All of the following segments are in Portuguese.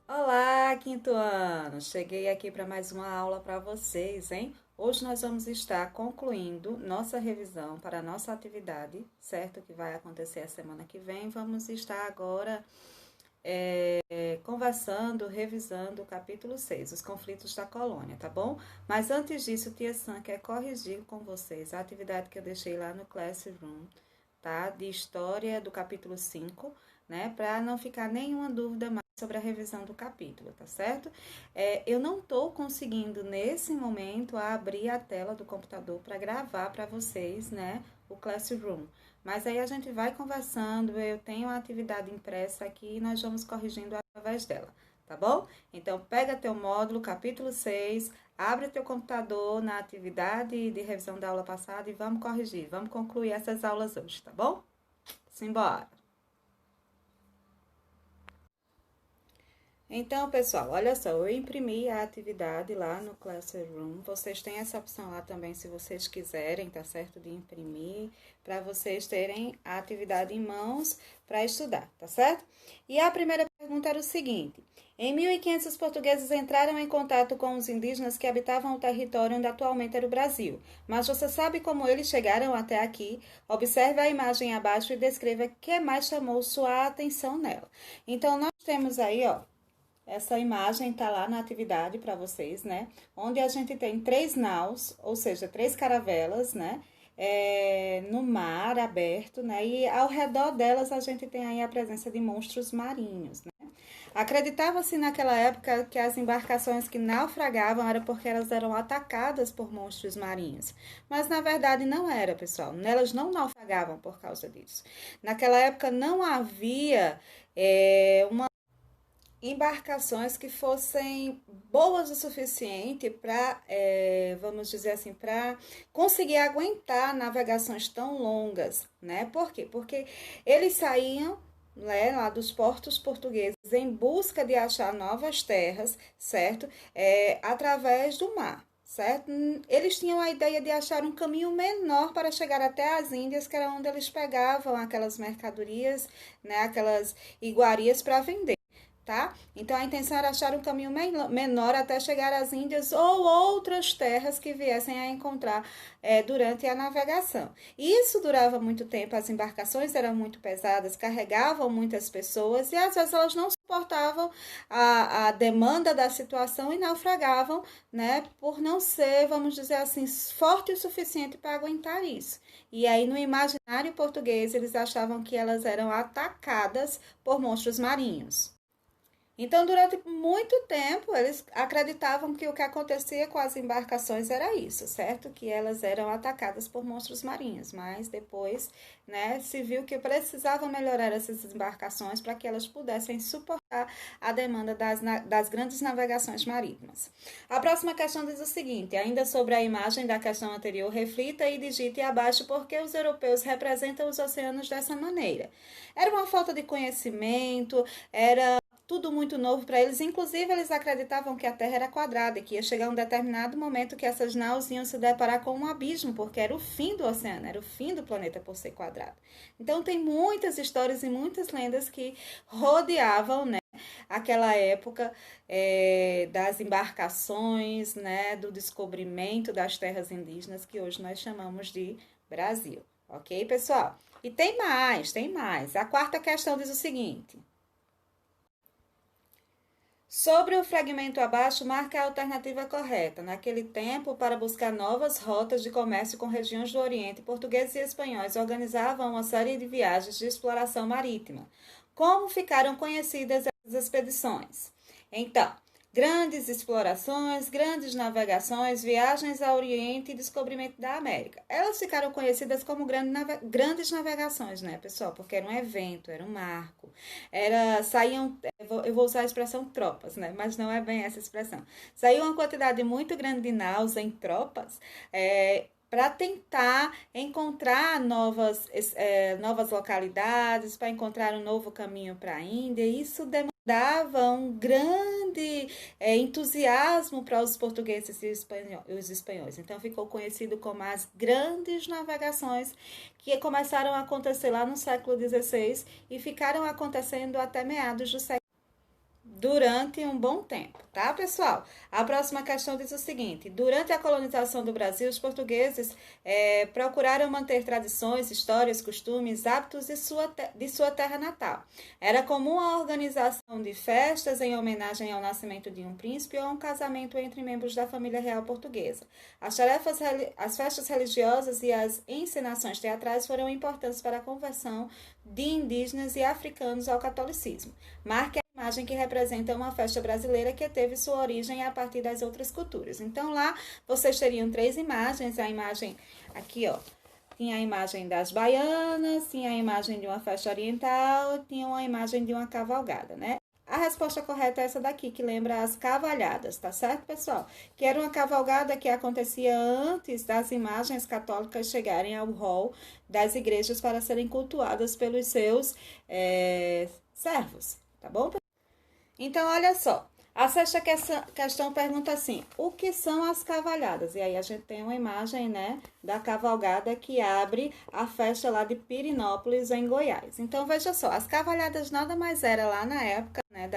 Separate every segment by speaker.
Speaker 1: Olá, quinto ano! Cheguei aqui para mais uma aula para vocês, hein? Hoje nós vamos estar concluindo nossa revisão para a nossa atividade, certo? Que vai acontecer a semana que vem. Vamos estar agora conversando, revisando o capítulo 6, os conflitos da colônia, tá bom? Mas antes disso, Tia Sam quer corrigir com vocês a atividade que eu deixei lá no Classroom, tá? De história do capítulo 5, né? Para não ficar nenhuma dúvida mais sobre a revisão do capítulo, tá certo? Eu não tô conseguindo, nesse momento, abrir a tela do computador para gravar para vocês, né? O Classroom. Mas aí a gente vai conversando, eu tenho a atividade impressa aqui e nós vamos corrigindo através dela, tá bom? Então, pega teu módulo, capítulo 6, abre teu computador na atividade de revisão da aula passada e vamos corrigir, vamos concluir essas aulas hoje, tá bom? Simbora! Então, pessoal, olha só, eu imprimi a atividade lá no Classroom. Vocês têm essa opção lá também, se vocês quiserem, tá certo? De imprimir, para vocês terem a atividade em mãos para estudar, tá certo? E a primeira pergunta era o seguinte: em 1500, os portugueses entraram em contato com os indígenas que habitavam o território onde atualmente era o Brasil. Mas você sabe como eles chegaram até aqui? Observe a imagem abaixo e descreva o que mais chamou sua atenção nela. Então, nós temos aí, ó, essa imagem tá lá na atividade para vocês, né? Onde a gente tem 3 naus, ou seja, 3 caravelas, né? No mar aberto, né? E ao redor delas a gente tem aí a presença de monstros marinhos, né? Acreditava-se naquela época que as embarcações que naufragavam era porque elas eram atacadas por monstros marinhos. Mas na verdade não era, pessoal. Elas não naufragavam por causa disso. Naquela época não havia uma embarcações que fossem boas o suficiente para, vamos dizer assim, para conseguir aguentar navegações tão longas, né? Por quê? Porque eles saíam, né, lá dos portos portugueses em busca de achar novas terras, certo? Através do mar. Certo? Eles tinham a ideia de achar um caminho menor para chegar até as Índias, que era onde eles pegavam aquelas mercadorias, né, aquelas iguarias para vender. Tá? Então a intenção era achar um caminho menor até chegar às Índias ou outras terras que viessem a encontrar durante a navegação. Isso durava muito tempo, as embarcações eram muito pesadas, carregavam muitas pessoas e às vezes elas não suportavam a demanda da situação e naufragavam, né, por não ser, vamos dizer assim, forte o suficiente para aguentar isso. E aí no imaginário português eles achavam que elas eram atacadas por monstros marinhos. Então, durante muito tempo, eles acreditavam que o que acontecia com as embarcações era isso, certo? Que elas eram atacadas por monstros marinhos, mas depois, né, se viu que precisava melhorar essas embarcações para que elas pudessem suportar a demanda das grandes navegações marítimas. A próxima questão diz o seguinte: ainda sobre a imagem da questão anterior, reflita e digite abaixo por que os europeus representam os oceanos dessa maneira. Era uma falta de conhecimento, era tudo muito novo para eles, inclusive eles acreditavam que a Terra era quadrada e que ia chegar um determinado momento que essas naus iam se deparar com um abismo, porque era o fim do oceano, era o fim do planeta por ser quadrado. Então tem muitas histórias e muitas lendas que rodeavam, né, aquela época das embarcações, né, do descobrimento das terras indígenas que hoje nós chamamos de Brasil. Ok, pessoal? E tem mais, tem mais. A quarta questão diz o seguinte: sobre o fragmento abaixo, marque a alternativa correta. Naquele tempo, para buscar novas rotas de comércio com regiões do Oriente, portugueses e espanhóis organizavam uma série de viagens de exploração marítima. Como ficaram conhecidas essas expedições? Então, Grandes explorações, grandes navegações, viagens ao Oriente e descobrimento da América. Elas ficaram conhecidas como grandes navegações, né, pessoal? Porque era um evento, era um marco. Saíam, eu vou usar a expressão tropas, né? Mas não é bem essa expressão. Saiu uma quantidade muito grande de naus em tropas, para tentar encontrar novas localidades, para encontrar um novo caminho para a Índia. Isso demandava um grande entusiasmo para os portugueses e os espanhóis. Então ficou conhecido como as grandes navegações, que começaram a acontecer lá no século XVI e ficaram acontecendo até meados do século durante um bom tempo, tá, pessoal? A próxima questão diz o seguinte: durante a colonização do Brasil, os portugueses procuraram manter tradições, histórias, costumes, hábitos de sua terra natal. Era comum a organização de festas em homenagem ao nascimento de um príncipe ou a um casamento entre membros da família real portuguesa. As festas religiosas e as encenações teatrais foram importantes para a conversão de indígenas e africanos ao catolicismo. Marque a imagem que representa uma festa brasileira que teve sua origem a partir das outras culturas. Então, lá vocês teriam 3 imagens. A imagem aqui, ó, tinha a imagem das baianas, tinha a imagem de uma festa oriental, tinha uma imagem de uma cavalgada, né? A resposta correta é essa daqui, que lembra as cavalhadas, tá certo, pessoal? Que era uma cavalgada que acontecia antes das imagens católicas chegarem ao hall das igrejas para serem cultuadas pelos seus servos, tá bom? Então, olha só, a sexta questão pergunta assim: o que são as cavalhadas? E aí a gente tem uma imagem, né, da cavalgada que abre a festa lá de Pirenópolis, em Goiás. Então, veja só, as cavalhadas nada mais era lá na época, né,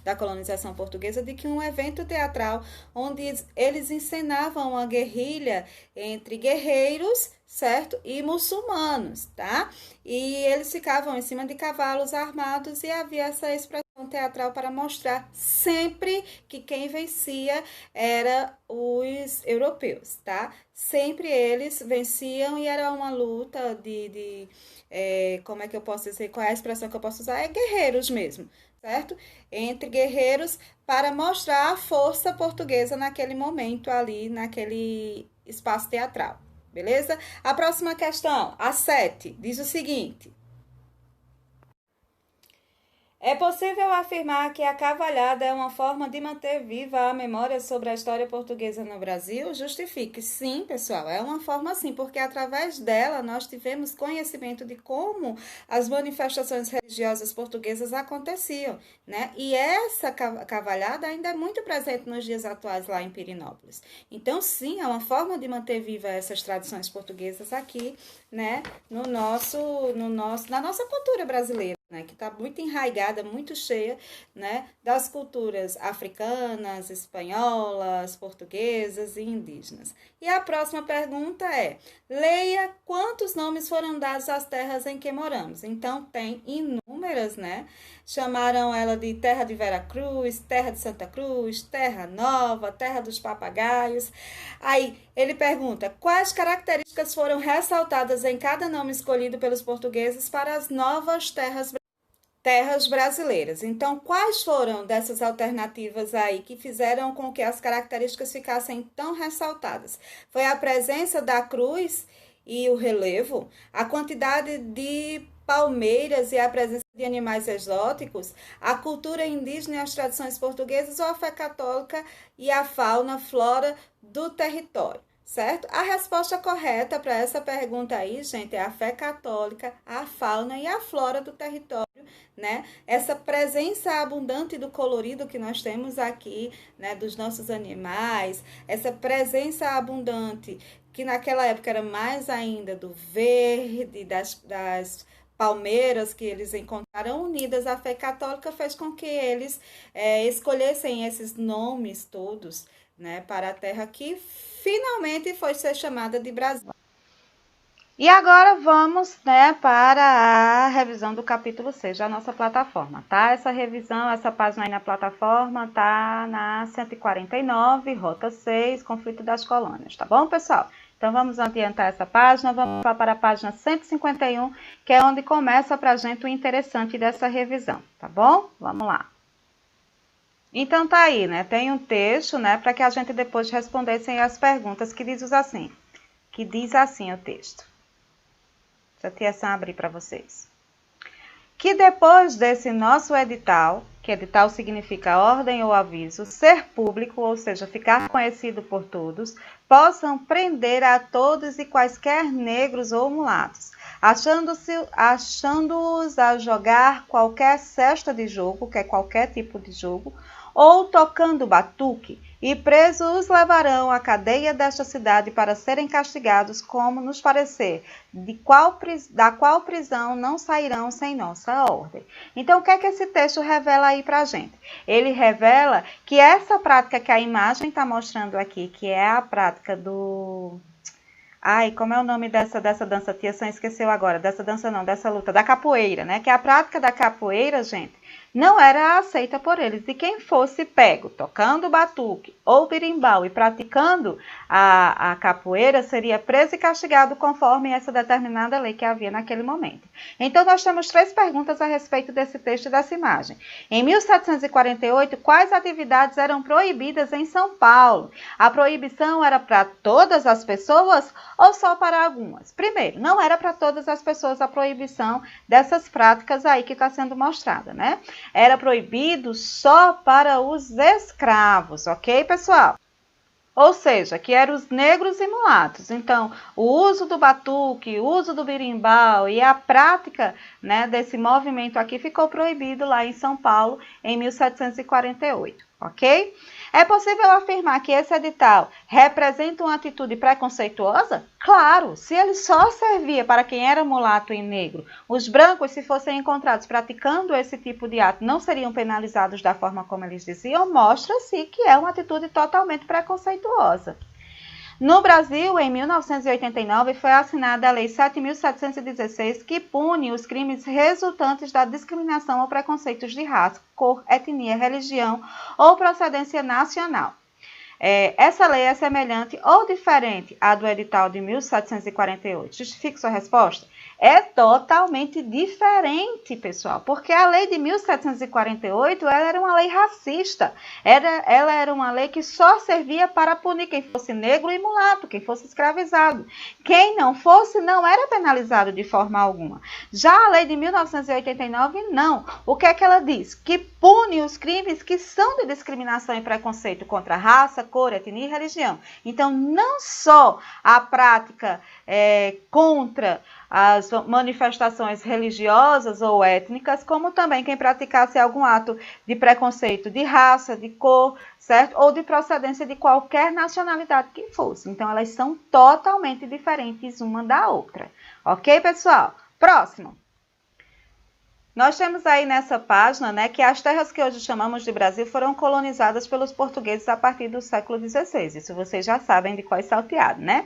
Speaker 1: da colonização portuguesa, de que um evento teatral onde eles encenavam uma guerrilha entre guerreiros, certo? E muçulmanos, tá? E eles ficavam em cima de cavalos armados e havia essa expressão teatral para mostrar sempre que quem vencia era os europeus, tá? Sempre eles venciam e era uma luta como é que eu posso dizer, qual é a expressão que eu posso usar? É guerreiros mesmo, certo? Entre guerreiros para mostrar a força portuguesa naquele momento ali, naquele espaço teatral. Beleza? A próxima questão, a 7, diz o seguinte: é possível afirmar que a cavalhada é uma forma de manter viva a memória sobre a história portuguesa no Brasil? Justifique. Sim, pessoal, é uma forma sim, porque através dela nós tivemos conhecimento de como as manifestações religiosas portuguesas aconteciam, né? E essa cavalhada ainda é muito presente nos dias atuais lá em Pirenópolis. Então, sim, é uma forma de manter viva essas tradições portuguesas aqui, né? Na nossa cultura brasileira, né, que está muito enraizada, muito cheia, né, das culturas africanas, espanholas, portuguesas e indígenas. E a próxima pergunta é: leia quantos nomes foram dados às terras em que moramos. Então, tem inúmeras, né? Chamaram ela de Terra de Veracruz, Terra de Santa Cruz, Terra Nova, Terra dos Papagaios. Aí, ele pergunta: quais características foram ressaltadas em cada nome escolhido pelos portugueses para as novas terras brasileiras? Então, quais foram dessas alternativas aí que fizeram com que as características ficassem tão ressaltadas? Foi a presença da cruz e o relevo, a quantidade de palmeiras e a presença de animais exóticos, a cultura indígena e as tradições portuguesas, ou a fé católica e a fauna, flora do território? Certo? A resposta correta para essa pergunta aí, gente, é a fé católica, a fauna e a flora do território, né? Essa presença abundante do colorido que nós temos aqui, né, dos nossos animais, essa presença abundante que naquela época era mais ainda do verde, das palmeiras que eles encontraram unidas à fé católica, fez com que eles escolhessem esses nomes todos, né, para a terra que finalmente foi ser chamada de Brasil. E agora vamos, né, para a revisão do capítulo 6 da nossa plataforma, tá? Essa revisão, essa página aí na plataforma tá na 149, rota 6, conflito das colônias, tá bom, pessoal? Então vamos adiantar essa página, vamos para a página 151, que é onde começa pra gente o interessante dessa revisão, tá bom? Vamos lá. Então tá aí, né? Tem um texto, né, para que a gente depois respondessem as perguntas que diz assim. Que diz assim o texto. Deixa a tia Sam abrir para vocês. Que depois desse nosso edital, que edital significa ordem ou aviso, ser público, ou seja, ficar conhecido por todos, possam prender a todos e quaisquer negros ou mulatos, achando-os a jogar qualquer cesta de jogo, que é qualquer tipo de jogo, ou tocando batuque, e presos os levarão à cadeia desta cidade para serem castigados, como nos parecer, da qual prisão não sairão sem nossa ordem. Então, o que é que esse texto revela aí para a gente? Ele revela que essa prática que a imagem está mostrando aqui, que é a prática do... Ai, como é o nome dessa dança? Tia Sam esqueceu agora. Dessa dança não, dessa luta. Da capoeira, né? Que a prática da capoeira, gente, não era aceita por eles. E quem fosse pego tocando batuque ou berimbau e praticando a capoeira seria preso e castigado conforme essa determinada lei que havia naquele momento. Então, nós temos 3 perguntas a respeito desse texto e dessa imagem. Em 1748, quais atividades eram proibidas em São Paulo? A proibição era para todas as pessoas ou só para algumas? Primeiro, não era para todas as pessoas a proibição dessas práticas aí que está sendo mostrada, né? Era proibido só para os escravos, ok, pessoal? Ou seja, que eram os negros e mulatos. Então, o uso do batuque, o uso do berimbau e a prática, né, desse movimento aqui ficou proibido lá em São Paulo em 1748, ok? É possível afirmar que esse edital representa uma atitude preconceituosa? Claro, se ele só servia para quem era mulato e negro, os brancos, se fossem encontrados praticando esse tipo de ato, não seriam penalizados da forma como eles diziam, mostra-se que é uma atitude totalmente preconceituosa. No Brasil, em 1989, foi assinada a Lei 7.716, que pune os crimes resultantes da discriminação ou preconceitos de raça, cor, etnia, religião ou procedência nacional. Essa lei é semelhante ou diferente à do edital de 1748? Justifique sua resposta. É totalmente diferente, pessoal, porque a lei de 1748 ela era uma lei racista. Ela era uma lei que só servia para punir quem fosse negro e mulato, quem fosse escravizado. Quem não fosse, não era penalizado de forma alguma. Já a lei de 1989, não. O que é que ela diz? Que pune os crimes que são de discriminação e preconceito contra raça, cor, etnia e religião. Então, não só a prática contra as manifestações religiosas ou étnicas, como também quem praticasse algum ato de preconceito de raça, de cor, certo? Ou de procedência de qualquer nacionalidade que fosse. Então, elas são totalmente diferentes uma da outra. Ok, pessoal? Próximo. Nós temos aí nessa página, né, que as terras que hoje chamamos de Brasil foram colonizadas pelos portugueses a partir do século XVI. Isso vocês já sabem de qual é salteado, né?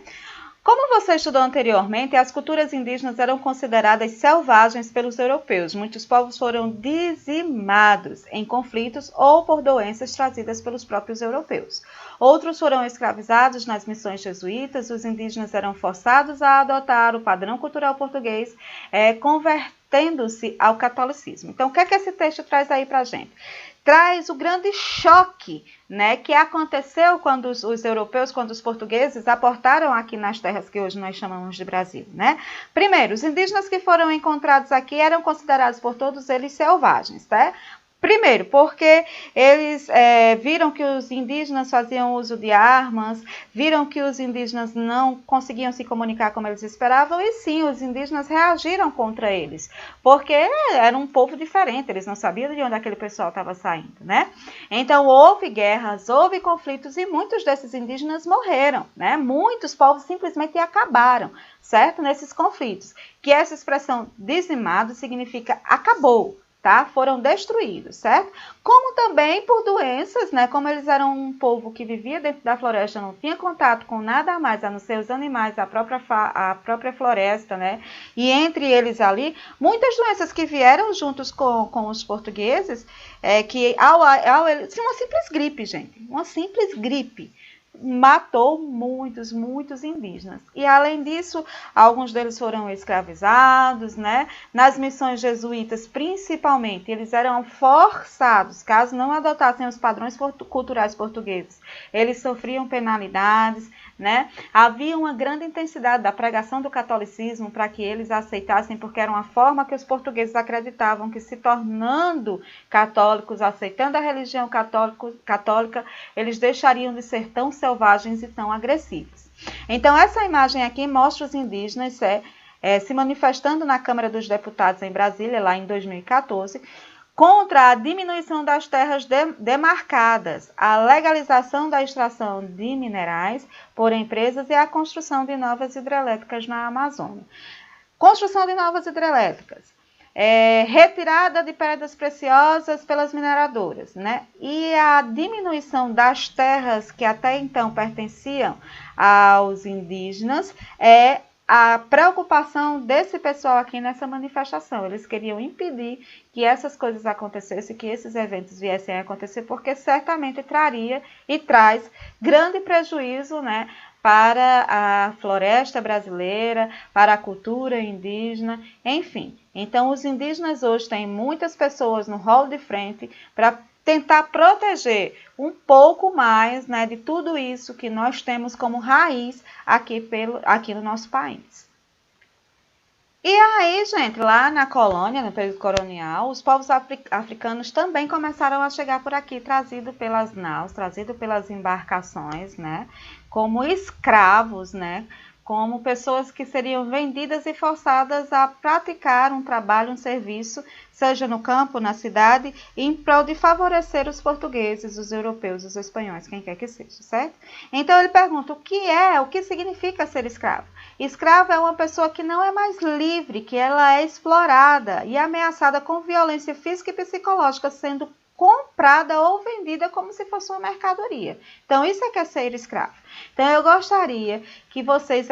Speaker 1: Como você estudou anteriormente, as culturas indígenas eram consideradas selvagens pelos europeus. Muitos povos foram dizimados em conflitos ou por doenças trazidas pelos próprios europeus. Outros foram escravizados nas missões jesuítas. Os indígenas eram forçados a adotar o padrão cultural português, convertendo-se ao catolicismo. Então, o que é que esse texto traz aí para a gente? Traz o grande choque, né, que aconteceu quando os europeus, quando os portugueses aportaram aqui nas terras que hoje nós chamamos de Brasil, né? Primeiro, os indígenas que foram encontrados aqui eram considerados por todos eles selvagens, tá? Primeiro, porque eles viram que os indígenas faziam uso de armas, viram que os indígenas não conseguiam se comunicar como eles esperavam, e sim, os indígenas reagiram contra eles, porque era um povo diferente, eles não sabiam de onde aquele pessoal estava saindo, né? Então, houve guerras, houve conflitos, e muitos desses indígenas morreram, né? Muitos povos simplesmente acabaram, certo? Nesses conflitos, que essa expressão dizimado significa acabou. Tá? Foram destruídos, certo? Como também por doenças, né? Como eles eram um povo que vivia dentro da floresta, não tinha contato com nada mais a não ser os animais, a própria floresta, né? E entre eles ali, muitas doenças que vieram juntos com os portugueses, uma simples gripe, gente, uma simples gripe. matou muitos indígenas. E além disso, alguns deles foram escravizados, né? Nas missões jesuítas, principalmente, eles eram forçados, caso não adotassem os padrões culturais portugueses, eles sofriam penalidades, né? Havia uma grande intensidade da pregação do catolicismo para que eles aceitassem, porque era uma forma que os portugueses acreditavam que, se tornando católicos, aceitando a religião católica, eles deixariam de ser tão selvagens e tão agressivos. Então, essa imagem aqui mostra os indígenas se manifestando na Câmara dos Deputados em Brasília, lá em 2014, contra a diminuição das terras demarcadas, a legalização da extração de minerais por empresas e a construção de novas hidrelétricas na Amazônia. Construção de novas hidrelétricas, retirada de pedras preciosas pelas mineradoras, né? E a diminuição das terras que até então pertenciam aos indígenas a preocupação desse pessoal aqui nessa manifestação. Eles queriam impedir que essas coisas acontecessem, que esses eventos viessem a acontecer, porque certamente traria e traz grande prejuízo, né, para a floresta brasileira, para a cultura indígena, enfim. Então, os indígenas hoje têm muitas pessoas no hall de frente para tentar proteger um pouco mais, né, de tudo isso que nós temos como raiz aqui no nosso país. E aí, gente, lá na colônia, no período colonial, os povos africanos também começaram a chegar por aqui, trazidos pelas naus, trazidos pelas embarcações, né, como escravos, né, como pessoas que seriam vendidas e forçadas a praticar um trabalho, um serviço, seja no campo, na cidade, em prol de favorecer os portugueses, os europeus, os espanhóis, quem quer que seja, certo? Então ele pergunta o que significa ser escravo? Escravo é uma pessoa que não é mais livre, que ela é explorada e ameaçada com violência física e psicológica, sendo comprada ou vendida como se fosse uma mercadoria. Então, isso é que é ser escravo. Então, eu gostaria que vocês,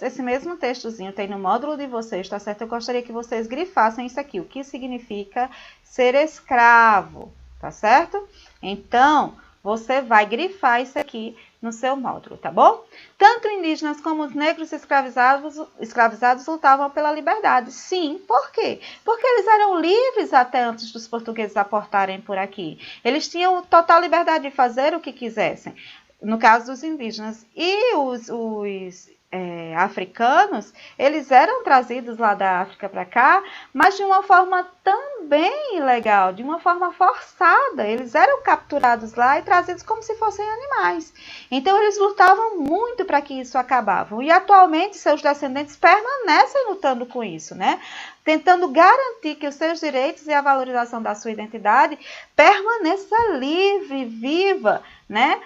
Speaker 1: esse mesmo textozinho tem no módulo de vocês, tá certo? Eu gostaria que vocês grifassem isso aqui, o que significa ser escravo, tá certo? Então, você vai grifar isso aqui no seu módulo, tá bom? Tanto indígenas como os negros escravizados lutavam pela liberdade. Sim, por quê? Porque eles eram livres até antes dos portugueses aportarem por aqui. Eles tinham total liberdade de fazer o que quisessem, no caso dos indígenas. E os africanos, eles eram trazidos lá da África para cá, mas de uma forma também ilegal, de uma forma forçada. Eles eram capturados lá e trazidos como se fossem animais. Então, eles lutavam muito para que isso acabasse. E, atualmente, seus descendentes permanecem lutando com isso, né? Tentando garantir que os seus direitos e a valorização da sua identidade permaneça livre, viva, né?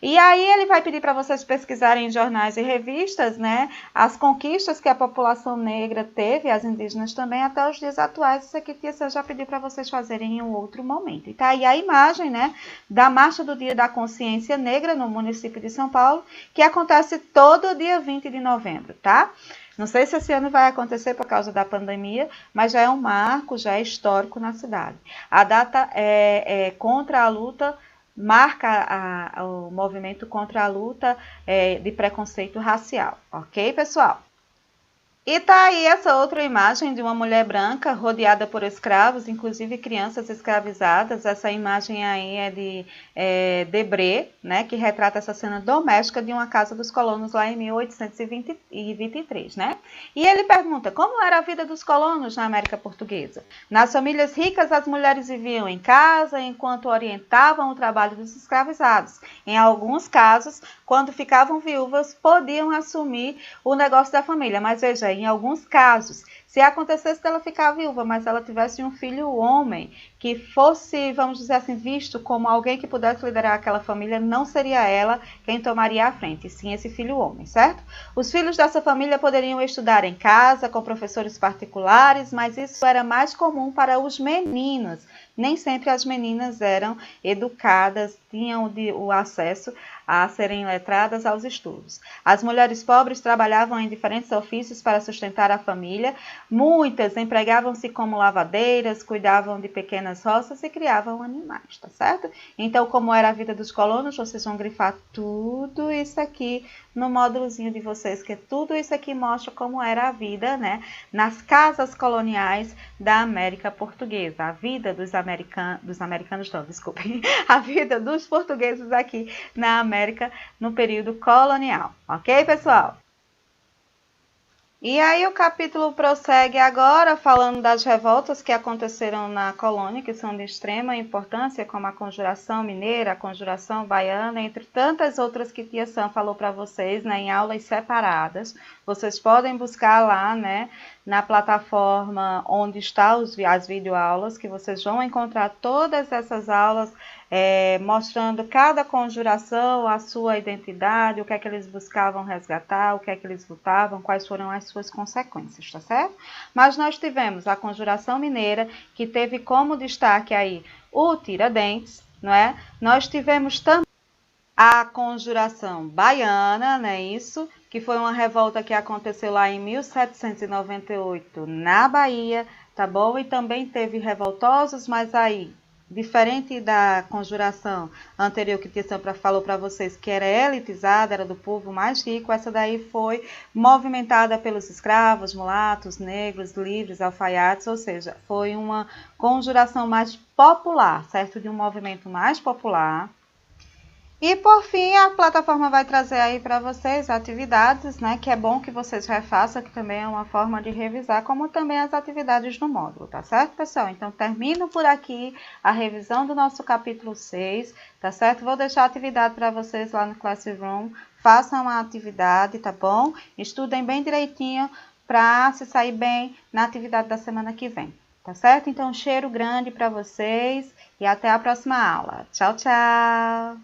Speaker 1: E aí ele vai pedir para vocês pesquisarem em jornais e revistas, né, as conquistas que a população negra teve, as indígenas também, até os dias atuais. Isso aqui eu já pedi para vocês fazerem em um outro momento. E tá aí a imagem, né, da Marcha do Dia da Consciência Negra no município de São Paulo, que acontece todo dia 20 de novembro, tá? Não sei se esse ano vai acontecer por causa da pandemia, mas já é um marco, já é histórico na cidade. A data é contra a luta, marca o movimento contra a luta de preconceito racial, ok, pessoal? E tá aí essa outra imagem de uma mulher branca rodeada por escravos, inclusive crianças escravizadas. Essa imagem aí é de Debré, né, que retrata essa cena doméstica de uma casa dos colonos lá em 1823, né? E ele pergunta como era a vida dos colonos na América Portuguesa. Nas famílias ricas, as mulheres viviam em casa enquanto orientavam o trabalho dos escravizados. Em alguns casos, quando ficavam viúvas, podiam assumir o negócio da família. Mas veja, em alguns casos, se acontecesse dela ficar viúva, mas ela tivesse um filho homem, que fosse, vamos dizer assim, visto como alguém que pudesse liderar aquela família, não seria ela quem tomaria a frente, sim esse filho homem, certo? Os filhos dessa família poderiam estudar em casa, com professores particulares, mas isso era mais comum para os meninos. Nem sempre as meninas eram educadas, tinham o acesso a serem letradas aos estudos. As mulheres pobres trabalhavam em diferentes ofícios para sustentar a família, Muitas empregavam-se como lavadeiras, cuidavam de pequenas roças e criavam animais, tá certo? Então, como era a vida dos colonos, vocês vão grifar tudo isso aqui no módulozinho de vocês, que tudo isso aqui mostra como era a vida, né, nas casas coloniais da América Portuguesa, a vida dos americanos não, desculpem, a vida dos portugueses aqui na América no período colonial, ok, pessoal? E aí o capítulo prossegue agora falando das revoltas que aconteceram na colônia, que são de extrema importância, como a Conjuração Mineira, a Conjuração Baiana, entre tantas outras que Tia Sam falou para vocês, né, em aulas separadas. Vocês podem buscar lá, né, na plataforma onde estão as videoaulas, que vocês vão encontrar todas essas aulas mostrando cada conjuração, a sua identidade, o que é que eles buscavam resgatar, o que é que eles lutavam, quais foram as suas consequências, tá certo? Mas nós tivemos a Conjuração Mineira, que teve como destaque aí o Tiradentes, não é? Nós tivemos também a Conjuração Baiana, né, isso, que foi uma revolta que aconteceu lá em 1798 na Bahia, tá bom? E também teve revoltosos, mas aí, diferente da conjuração anterior que Tia Sam falou para vocês, que era elitizada, era do povo mais rico, essa daí foi movimentada pelos escravos, mulatos, negros, livres, alfaiates, ou seja, foi uma conjuração mais popular, certo? De um movimento mais popular. E por fim, a plataforma vai trazer aí para vocês atividades, né, que é bom que vocês refaçam, que também é uma forma de revisar, como também as atividades no módulo, tá certo, pessoal? Então, termino por aqui a revisão do nosso capítulo 6, tá certo? Vou deixar a atividade para vocês lá no Classroom, façam a atividade, tá bom? Estudem bem direitinho para se sair bem na atividade da semana que vem, tá certo? Então, um cheiro grande para vocês e até a próxima aula. Tchau, tchau!